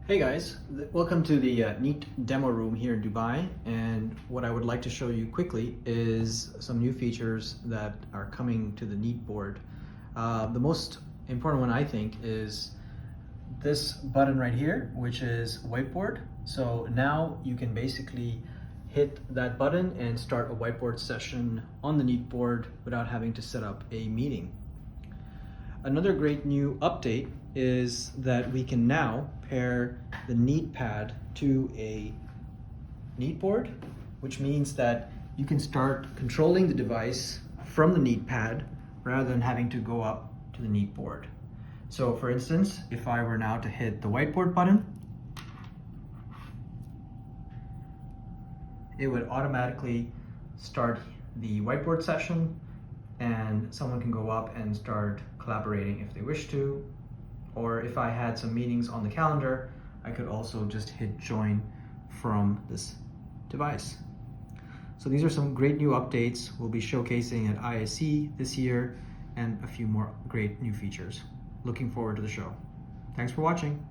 Hey guys, welcome to the Neat demo room here in Dubai, and what I would like to show you quickly is some new features that are coming to the Neat board. The most important one I think is this button right here, which is Whiteboard. So now you can basically hit that button and start a whiteboard session on the Neat board without having to set up a meeting. Another great new update is that we can now pair the Neat pad to a Neat board, which means that you can start controlling the device from the Neat pad rather than having to go up to the Neat board. So for instance, if I were now to hit the Whiteboard button, it would automatically start the whiteboard session, and someone can go up and start collaborating if they wish to. Or if I had some meetings on the calendar, I could also just hit join from this device. So these are some great new updates we'll be showcasing at ISE this year, and a few more great new features. Looking forward to the show. Thanks for watching.